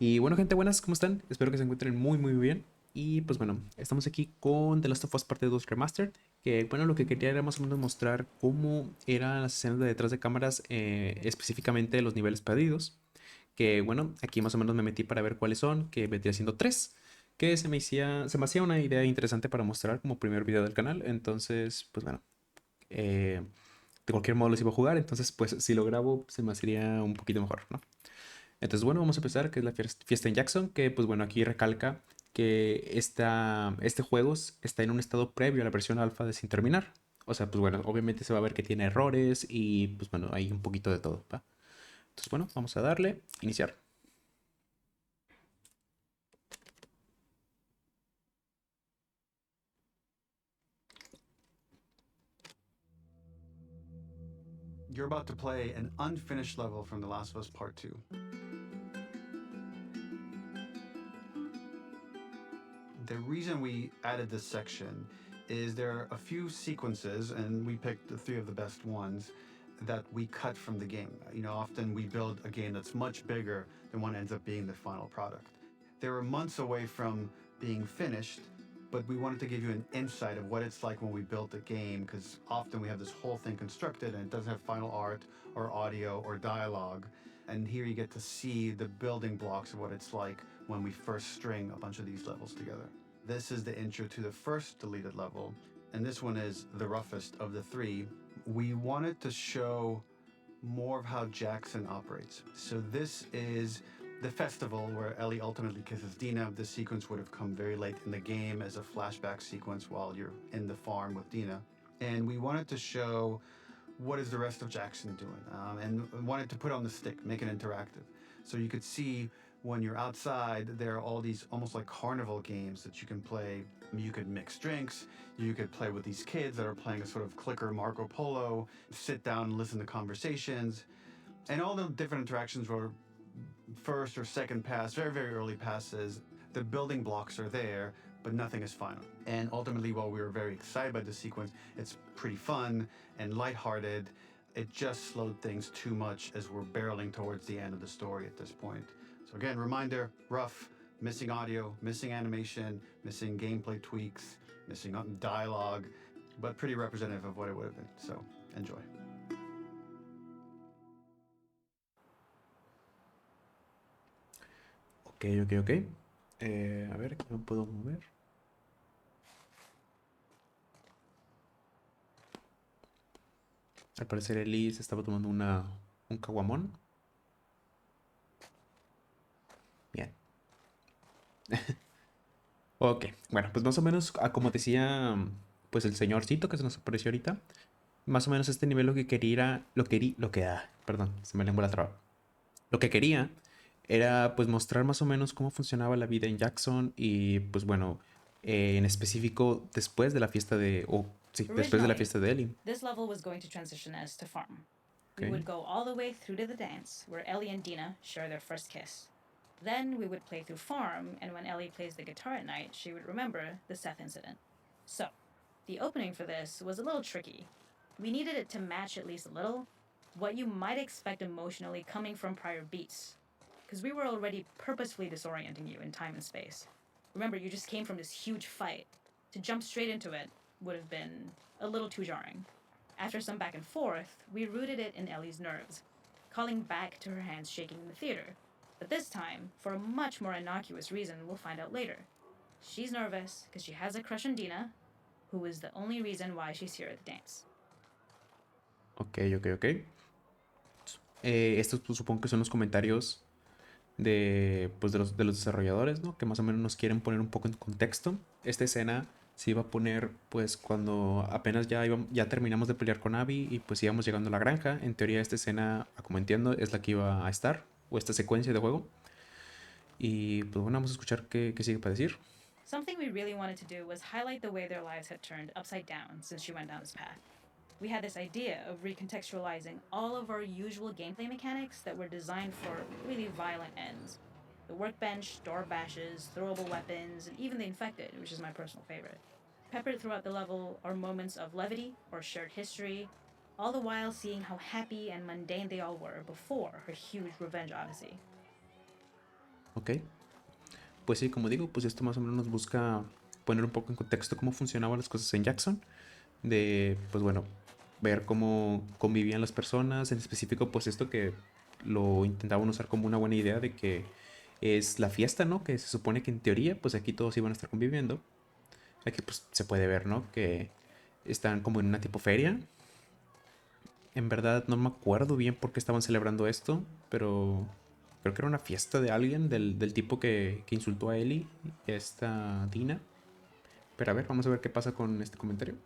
Y bueno, gente, buenas, ¿cómo están? Espero que se encuentren muy bien. Y pues bueno, estamos aquí con The Last of Us Parte 2 Remastered. Que bueno, lo que quería era más o menos mostrar cómo eran las escenas de detrás de cámaras, específicamente los niveles perdidos. Que bueno, aquí más o menos me metí para ver cuáles son, que vendría siendo tres. Que se me hacía una idea interesante para mostrar como primer video del canal. Entonces, pues bueno, eh, de cualquier modo los iba a jugar. Entonces, pues si lo grabo, se me haría un poquito mejor, ¿no? Entonces, bueno, vamos a empezar, que es la fiesta en Jackson, que pues bueno, aquí recalca que este juego está en un estado previo a la versión alfa de sin terminar. O sea, pues bueno, obviamente se va a ver que tiene errores y pues bueno, hay un poquito de todo, ¿va? Entonces, bueno, vamos a darle, iniciar. You're about to play an unfinished level from The Last of Us Part 2. The reason we added this section is there are a few sequences, and we picked the three of the best ones, that we cut from the game. You know, often we build a game that's much bigger than what ends up being the final product. They were months away from being finished, but we wanted to give you an insight of what it's like when we built a game, because often we have this whole thing constructed and it doesn't have final art or audio or dialogue. And here you get to see the building blocks of what it's like when we first string a bunch of these levels together. This is the intro to the first deleted level, and this one is the roughest of the three. We wanted to show more of how Jackson operates. So this is the festival where Ellie ultimately kisses Dina. This sequence would have come very late in the game as a flashback sequence while you're in the farm with Dina. And we wanted to show what is the rest of Jackson doing, and wanted to put on the stick, make it interactive. So you could see when you're outside, there are all these almost like carnival games that you can play. You could mix drinks, you could play with these kids that are playing a sort of clicker Marco Polo, sit down and listen to conversations. And all the different interactions were first or second pass, very early passes. The building blocks are there, but nothing is final. And ultimately, while we were very excited by the sequence, it's pretty fun and lighthearted. It just slowed things too much as we're barreling towards the end of the story at this point. So again, reminder, rough, missing audio, missing animation, missing gameplay tweaks, missing dialogue, but pretty representative of what it would have been. So enjoy. Ok. A ver, ¿qué me puedo mover? Al parecer Ellie se estaba tomando un caguamón. Bien. Ok, bueno, pues más o menos, como decía, pues el señorcito que se nos apareció ahorita, más o menos este nivel lo que quería era, perdón, se me lengua la traba. Lo que quería era pues mostrar más o menos cómo funcionaba la vida en Jackson y pues bueno, en específico después de la fiesta después de la fiesta de Ellie. This level was going to transition us to farm. We Ok, would go all the way through to the dance, where Ellie and Dina share their first kiss. Then we would play through farm, and when Ellie plays the guitar at night, she would remember the Seth incident. So, the opening for this was a little tricky. We needed it to match at least a little what you might expect emotionally coming from prior beats, because we were already purposefully disorienting you in time and space. Remember, you just came from this huge fight. To jump straight into it would have been a little too jarring. After some back and forth, we rooted it in Ellie's nerves, calling back to her hands shaking in the theater. But this time, for a much more innocuous reason we'll find out later. She's nervous because she has a crush on Dina, who is the only reason why she's here at the dance. ok. Estos pues, supongo que son los comentarios de los desarrolladores, ¿no? Que más o menos nos quieren poner un poco en contexto. Esta escena se iba a poner pues cuando apenas ya terminamos de pelear con Abby y pues íbamos llegando a la granja. En teoría esta escena, como entiendo, es la que iba a estar, o esta secuencia de juego. Y pues bueno, vamos a escuchar qué sigue para decir. Something we really wanted to do was highlight the way their lives had turned upside down since she went down this path. We had this idea of recontextualizing all of our usual gameplay mechanics that were designed for really violent ends. The workbench, door bashes, throwable weapons, and even the infected, which is my personal favorite. Peppered throughout the level are moments of levity or shared history, all the while seeing how happy and mundane they all were before her huge revenge odyssey. Ok. Pues sí, como digo, pues esto más o menos nos busca poner un poco en contexto cómo funcionaban las cosas en Jackson. De, pues bueno, ver cómo convivían las personas. En específico, pues esto que lo intentaban usar como una buena idea de que es la fiesta, ¿no? Que se supone que en teoría, pues aquí todos iban a estar conviviendo. Aquí pues se puede ver, ¿no? Que están como en una tipo feria. En verdad no me acuerdo bien por qué estaban celebrando esto, pero creo que era una fiesta de alguien, del tipo que insultó a Ellie, esta Dina. Pero a ver, vamos a ver qué pasa con este comentario.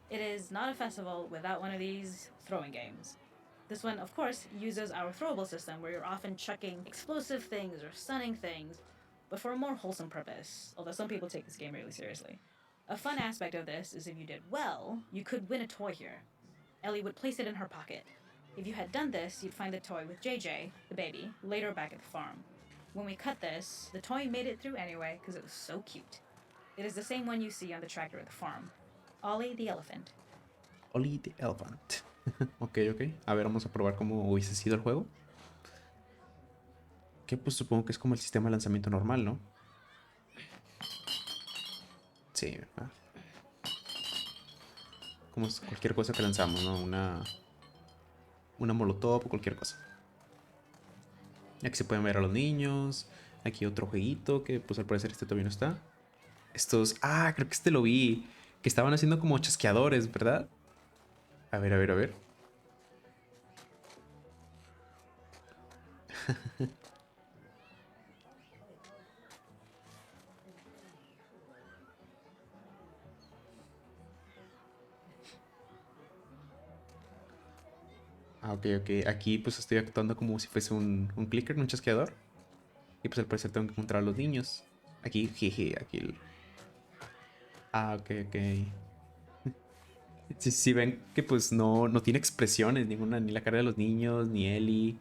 It is not a festival without one of these throwing games. This one, of course, uses our throwable system where you're often chucking explosive things or stunning things, but for a more wholesome purpose, although some people take this game really seriously. A fun aspect of this is if you did well, you could win a toy here. Ellie would place it in her pocket. If you had done this, you'd find the toy with JJ, the baby, later back at the farm. When we cut this, the toy made it through anyway because it was so cute. It is the same one you see on the tractor at the farm. Ollie the elephant. Holiii the Elephant. Ok, ok. A ver, vamos a probar cómo hubiese sido el juego. Que pues supongo que es como el sistema de lanzamiento normal, ¿no? Sí, como es cualquier cosa que lanzamos, ¿no? Una molotov o cualquier cosa. Aquí se pueden ver a los niños. Aquí otro jueguito que pues al parecer este todavía no está. Estos... Ah, creo que este lo vi. Que estaban haciendo como chasqueadores, ¿verdad? A ver, a ver, a ver. Ah, ok, ok. Aquí pues estoy actuando como si fuese un clicker, un chasqueador. Y pues al parecer tengo que encontrar a los niños. Aquí, jeje, aquí. Ah, ok, ok. Sí, sí, ven que pues no tiene expresiones ninguna, ni la cara de los niños, ni Ellie.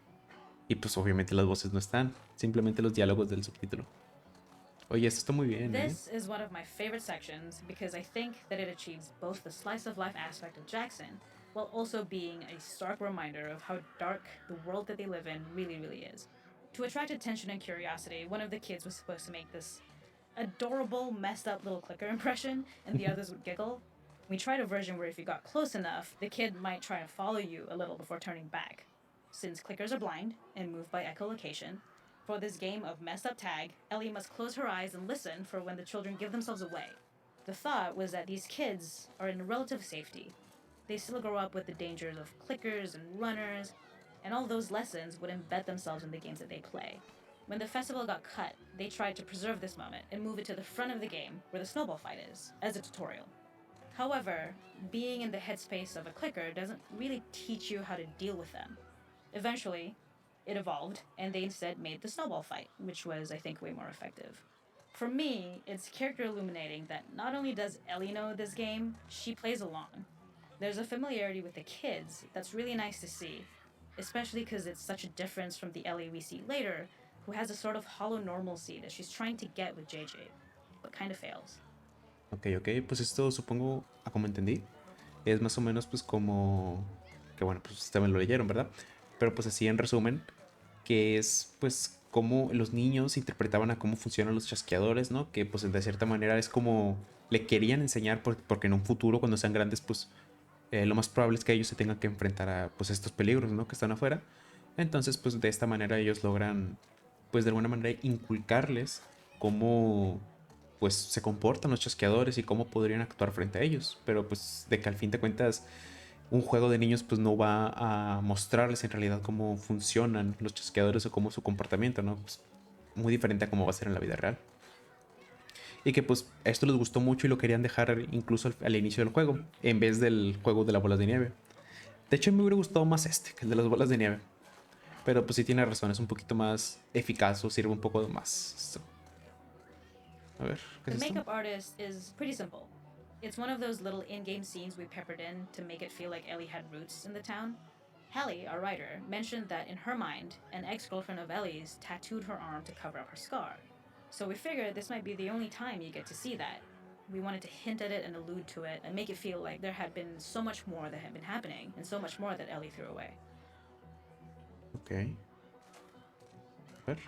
Y pues obviamente las voces no están. Simplemente los diálogos del subtítulo. Oye, esto está muy bien, ¿eh? This is one of my favorite sections because I think that it achieves both the slice of life aspect of Jackson while also being a stark reminder of how dark the world that they live in really, really is. To attract attention and curiosity, one of the kids was supposed to make this adorable, messed up little clicker impression, and the others would giggle. We tried a version where if you got close enough, the kid might try to follow you a little before turning back. Since clickers are blind and move by echolocation, for this game of messed up tag, Ellie must close her eyes and listen for when the children give themselves away. The thought was that these kids are in relative safety. They still grow up with the dangers of clickers and runners, and all those lessons would embed themselves in the games that they play. When the festival got cut, they tried to preserve this moment and move it to the front of the game where the snowball fight is, as a tutorial. However, being in the headspace of a clicker doesn't really teach you how to deal with them. Eventually, it evolved, and they instead made the snowball fight, which was, I think, way more effective. For me, it's character illuminating that not only does Ellie know this game, she plays along. There's a familiarity with the kids that's really nice to see, especially because it's such a difference from the Ellie we see later, who has a sort of hollow normalcy that she's trying to get with JJ, but kind of fails. Ok, ok. Pues esto supongo, a como entendí, es más o menos pues como... Que bueno, pues ustedes me lo leyeron, ¿verdad? Pero pues así en resumen, que es pues cómo los niños interpretaban a cómo funcionan los chasqueadores, ¿no? Que pues de cierta manera es como le querían enseñar porque en un futuro cuando sean grandes pues lo más probable es que ellos se tengan que enfrentar a pues estos peligros, ¿no? Que están afuera. Entonces pues de esta manera ellos logran pues de alguna manera inculcarles cómo pues se comportan los chasqueadores y cómo podrían actuar frente a ellos. Pero pues de que al fin de cuentas un juego de niños pues no va a mostrarles en realidad cómo funcionan los chasqueadores o cómo su comportamiento, ¿no? Pues, muy diferente a cómo va a ser en la vida real. Y que pues esto les gustó mucho y lo querían dejar incluso al inicio del juego, en vez del juego de las bolas de nieve. De hecho, me hubiera gustado más este, que el de las bolas de nieve. Pero pues sí tiene razón, es un poquito más eficaz o sirve un poco más. Esto. A ver, ¿qué The es esto? makeup artist is pretty simple. It's one of those little in game scenes we peppered in to make it feel like Ellie had roots in the town. Hallie, our writer, mentioned that in her mind, an ex girlfriend of Ellie's tattooed her arm to cover up her scar. So we figured this might be the only time you get to see that. We wanted to hint at it and allude to it and make it feel like there had been so much more that had been happening and so much more that Ellie threw away. Ok. A ver.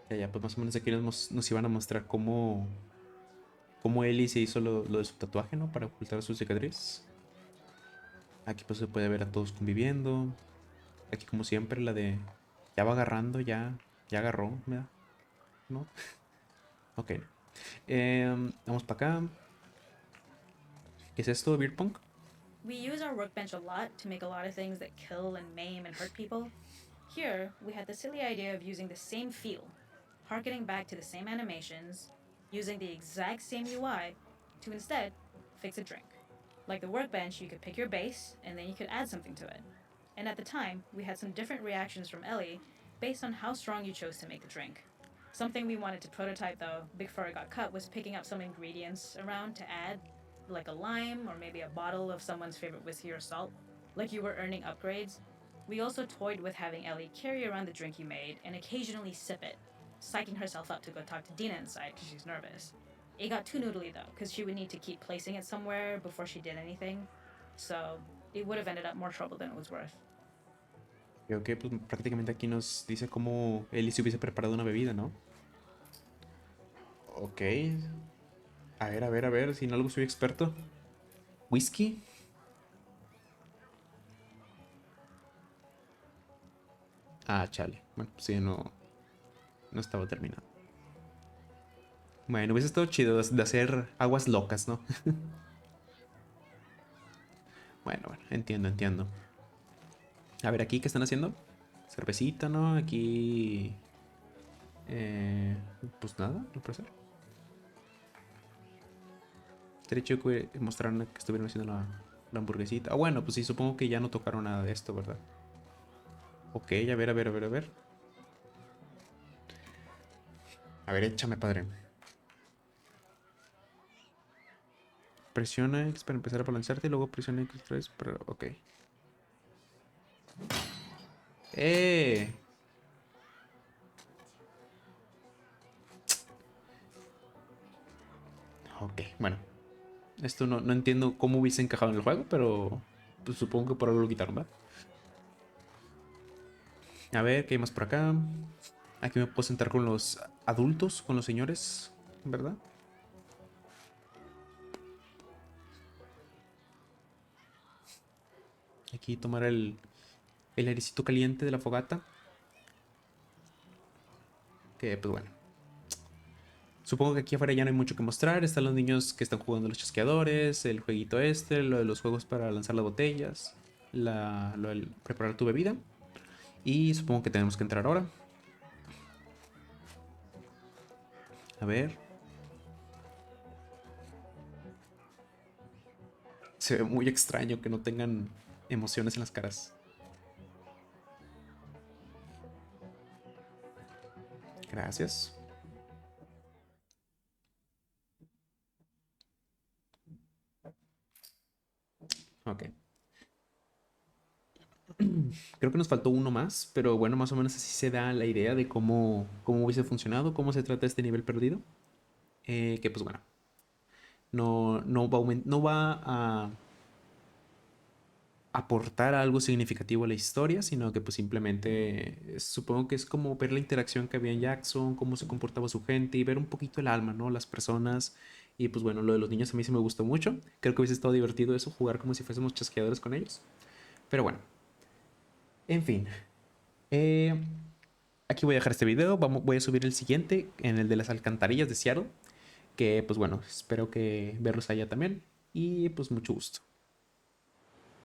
Ya, pues más o menos aquí nos iban a mostrar cómo Ellie se hizo lo de su tatuaje, ¿no? Para ocultar su cicatriz. Aquí pues se puede ver a todos conviviendo. Aquí como siempre la de ya va agarrando, ya agarró, ¿verdad? ¿No? Ok. Vamos para acá. ¿Qué es esto? ¿Beer pong? We use our workbench a lot to make a lot of things that kill and maim and hurt people. Here, we had the silly idea of using the same feel, harkening back to the same animations, using the exact same UI to instead fix a drink. Like the workbench, you could pick your base and then you could add something to it. And at the time, we had some different reactions from Ellie based on how strong you chose to make the drink. Something we wanted to prototype though, before it got cut, was picking up some ingredients around to add, like a lime or maybe a bottle of someone's favorite whiskey or salt, like you were earning upgrades. We also toyed with having Ellie carry around the drink you made and occasionally sip it, psyching herself up to go talk to Dina inside because she's nervous. It got too noodly though, because she would need to keep placing it somewhere before she did anything, so it would have ended up more trouble than it was worth. Creo que pues, prácticamente aquí nos dice cómo Ellie se hubiese preparado una bebida, ¿no? Ok. A ver, si en algo soy experto. ¿Whisky? Ah, chale. Bueno, pues sí, no estaba terminado. Bueno, hubiese estado chido de hacer aguas locas, ¿no? Bueno, entiendo. A ver, aquí, ¿qué están haciendo? Cervecita, ¿no? Aquí... pues nada, no puede ser. Estaría chido que mostraran que estuvieron haciendo la hamburguesita. Ah, bueno, pues sí, supongo que ya no tocaron nada de esto, ¿verdad? Ok, a ver. A ver, échame, padre. Presiona X para empezar a balancearte y luego presiona X3 para... Ok. ¡Eh! Ok, bueno. Esto no entiendo cómo hubiese encajado en el juego, pero pues, supongo que por algo lo quitaron, ¿va? A ver, ¿qué hay más por acá? Aquí me puedo sentar con los adultos, con los señores, ¿verdad? Aquí tomar el airecito caliente de la fogata. Que pues bueno. Supongo que aquí afuera ya no hay mucho que mostrar. Están los niños que están jugando los chasqueadores, el jueguito este, lo de los juegos para lanzar las botellas, lo del preparar tu bebida. Y supongo que tenemos que entrar ahora. A ver. Se ve muy extraño que no tengan emociones en las caras. Gracias. Ok. Creo que nos faltó uno más, pero bueno, más o menos así se da la idea de cómo hubiese funcionado, cómo se trata este nivel perdido. Que pues bueno, no va a aportar algo significativo a la historia, sino que pues simplemente supongo que es como ver la interacción que había en Jackson, cómo se comportaba su gente y ver un poquito el alma, ¿no? Las personas. Y pues bueno, lo de los niños a mí sí me gustó mucho. Creo que hubiese estado divertido eso, jugar como si fuésemos chasqueadores con ellos. Pero bueno, en fin. Eh, Aquí voy a dejar este video. Voy a subir el siguiente, en el de las alcantarillas de Seattle. Que pues bueno, espero que verlos allá también. Y pues mucho gusto.